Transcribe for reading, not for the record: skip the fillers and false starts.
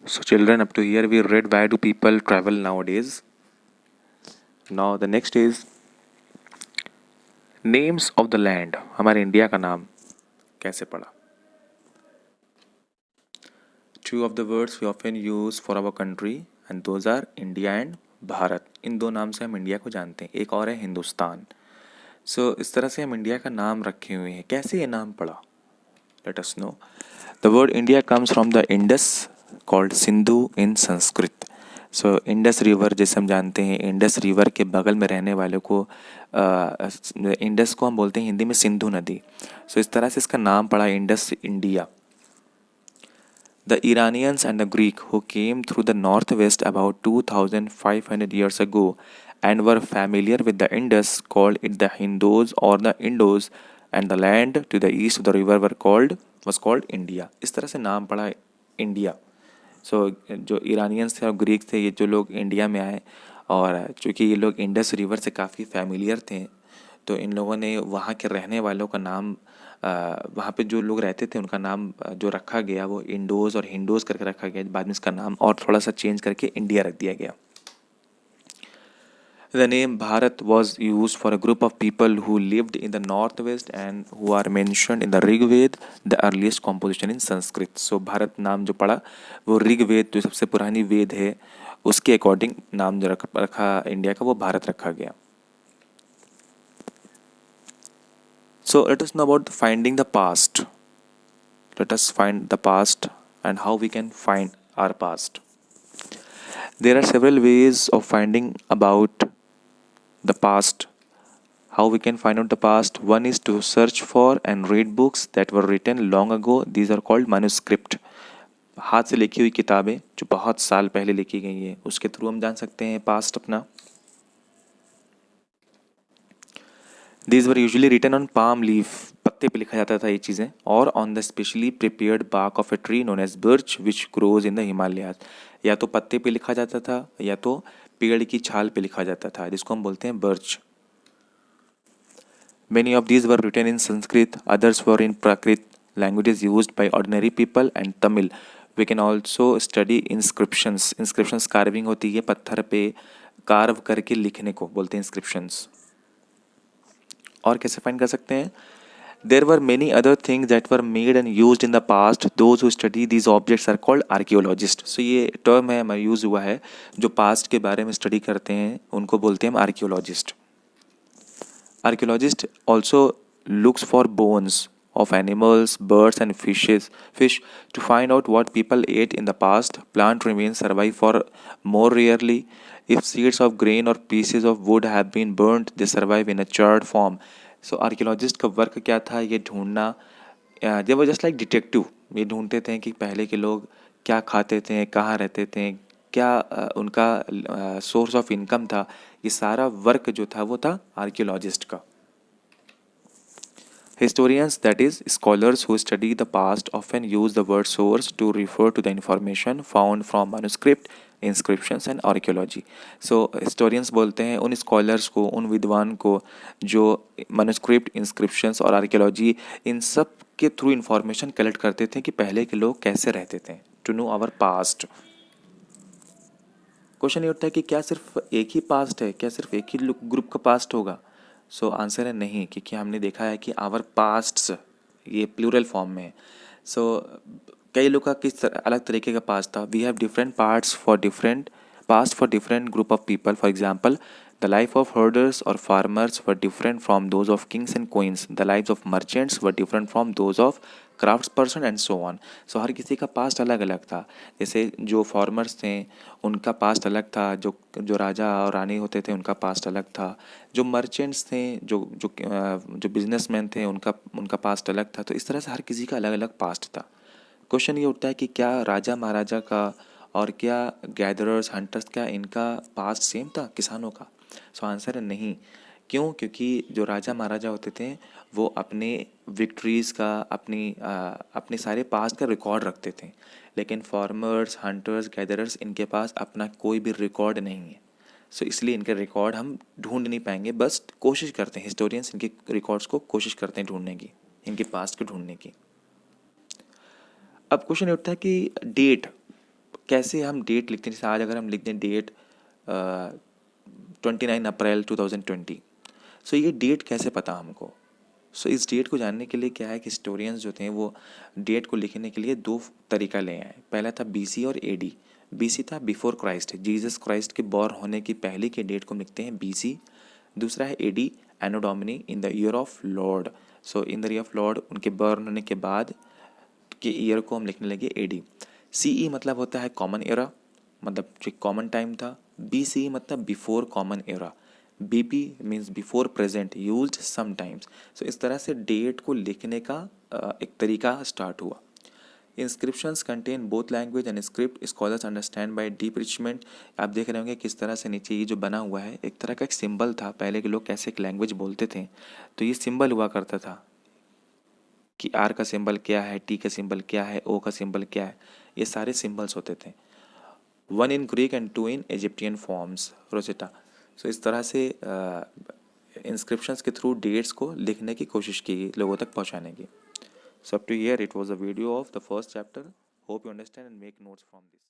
So children, up to here we read why do people travel nowadays. Now the next is names of the land. हमारे India का नाम कैसे पड़ा? Two of the words we often use for our country and those are India and Bharat. इन दो नाम से हम India को जानते हैं. एक और है हिंदुस्तान. So इस तरह से हम इंडिया का नाम रखे हुए हैं. कैसे ये नाम पड़ा? Let us know. The word India comes from the Indus called Sindhu in Sanskrit. So Indus river जैसे हम जानते हैं, इंडस रिवर के बगल में रहने वालों को इंडस को हम बोलते हैं हिंदी में सिंधु नदी. सो इस तरह से इसका नाम पड़ा Indus India. The Iranians and the Greek who came through the north west about 2500 years ago and were familiar with the Indus called it the Hindus or the Indos and the land to the east of the river was called India. इस तरह से नाम पड़ा India. सो जो Iranians थे और Greek थे, ये जो लोग इंडिया में आए और चूँकि ये लोग इंडस रिवर से काफ़ी फैमिलियर थे, तो इन लोगों ने वहाँ के रहने वालों का नाम वहाँ पे जो लोग रहते थे उनका नाम जो रखा गया वो इंडोज़ और हिंडोज़ करके रखा गया. बाद में इसका नाम और थोड़ा सा चेंज करके इंडिया रख दिया गया. The name Bharat was used for a group of people who lived in the northwest and who are mentioned in the Rigved, the earliest composition in Sanskrit. So Bharat नाम जो पड़ा वो ऋग्वेद जो सबसे पुरानी वेद है उसके अकॉर्डिंग नाम जो रखा इंडिया का वो भारत रखा गया. So let us know about finding the past. Let us find the past and how we can find our past. There are several ways of finding about the past. How we can find out the past? One is to search for and read books that were written long ago. These are called manuscript. हाथ से लिखी हुई किताबें जो बहुत साल पहले लिखी गई है उसके थ्रू हम जान सकते हैं पास्ट अपना. These were usually written on palm leaf. पत्ते पे लिखा जाता था ये चीज़ें. और on the specially prepared bark of a tree known as birch which grows in the Himalayas. या तो पत्ते पे लिखा जाता था या तो पेड़ की छाल पे लिखा जाता था जिसको हम बोलते हैं birch. Many of these were written in Sanskrit, others were in Prakrit, languages used by ordinary people, and Tamil. We can also study inscriptions. Inscriptions carving होती है पत्थर पे कार्व करके लिखने को बोलते हैं inscriptions. और कैसे फाइंड कर सकते हैं? There were many other things that were made and used in the past. Those who study these objects are called archaeologists. So ये टर्म है हमारा यूज़ हुआ है जो पास्ट के बारे में स्टडी करते हैं उनको बोलते हैं हम archaeologist. Archaeologist also looks for bones of animals, birds and fish to find out what people ate in the past. Plant remains survive for more rarely. If seeds of grain or pieces of wood have been burnt, they survive in a charred form. So archaeologist का work क्या था? ये ढूंढना. They were just like detective. ये ढूंढते थे कि पहले के लोग क्या खाते थे, कहाँ रहते थे, क्या उनका सोर्स ऑफ इनकम था. ये सारा वर्क जो था वो था आर्कियोलॉजिस्ट का. Historians, that is, scholars who study the past, often use the word source to refer to the information found from manuscript, inscriptions and archaeology. So historians बोलते हैं उन scholars को, उन विद्वान को जो manuscript, inscriptions और archaeology इन सब के थ्रू इंफॉर्मेशन कलेक्ट करते थे कि पहले के लोग कैसे रहते थे. To know our past. Question ये उठता है कि क्या सिर्फ एक ही पास्ट है, क्या सिर्फ एक ही ग्रुप का पास्ट होगा? सो आंसर है नहीं, क्योंकि हमने देखा है कि आवर पास्ट्स ये प्लूरल फॉर्म में है. सो कई लोग का किस अलग तरीके का पास्ट था. We have different parts for different past for different group of people. For example, the life of herders और farmers were different from those of kings and queens. The life of merchants were different from those of crafts person and so on. So हर किसी का past अलग अलग था. जैसे जो farmers थे उनका पास्ट अलग था, जो राजा और रानी होते थे उनका पास्ट अलग था, जो मर्चेंट्स थे, जो बिजनेसमैन थे उनका पास्ट अलग था. तो इस तरह से हर किसी का अलग अलग पास्ट था. क्वेश्चन ये उठता है कि क्या राजा महाराजा का और क्या गैदरर्स हंटर्स क्या इनका पास्ट सेम था किसानों का? सो आंसर है नहीं. क्यों? क्योंकि जो राजा महाराजा होते थे वो अपने विक्ट्रीज़ का अपने सारे पास्ट का रिकॉर्ड रखते थे. लेकिन फार्मर्स, हंटर्स, गैदरर्स इनके पास अपना कोई भी रिकॉर्ड नहीं है. सो इसलिए इनके रिकॉर्ड हम ढूंढ नहीं पाएंगे. बस कोशिश करते हैं, हिस्टोरियंस इनके रिकॉर्ड्स को कोशिश करते हैं ढूंढने की, इनके पास्ट को ढूंढने की. अब क्वेश्चन उठता है कि डेट कैसे हम डेट लिखते हैं, जैसे आज अगर हम लिख दें डेट 29 अप्रैल 2020, सो ये डेट कैसे पता हमको? सो इस डेट को जानने के लिए क्या है कि हिस्टोरियंस जो थे वो डेट को लिखने के लिए दो तरीका ले आए। पहला था बीसी और एडी। बीसी था बिफोर क्राइस्ट, जीसस क्राइस्ट के बॉर्न होने की पहले के डेट को हम लिखते हैं बीसी। दूसरा है AD, anno domini, in the year of lord. So in the year of lord, उनके बर्न होने के बाद के ईयर को हम लिखने लगे एडी। सीई मतलब होता है कॉमन एरा, मतलब जो कॉमन टाइम था। बीसी मतलब before common era. BP means before present, used sometimes. So इस तरह से डेट को लिखने का एक तरीका स्टार्ट हुआ। Inscriptions contain both language and script, scholars understand by decipherment. आप देख रहे होंगे किस तरह से नीचे ये जो बना हुआ है एक तरह का एक सिंबल था। पहले के लोग कैसे एक लैंग्वेज बोलते थे, तो ये सिंबल हुआ करता था कि आर का सिंबल क्या है, टी का सिंबल क्या है, ओ का सिंबल क्या है, ये सारे सिंबल्स होते थे। One in Greek and two in Egyptian forms, Rosetta. So इस तरह से इंस्क्रिप्शंस के थ्रू डेट्स को लिखने की कोशिश की गई, लोगों तक पहुंचाने की। So up to here it was a video of the first chapter. Hope you understand and make notes from this.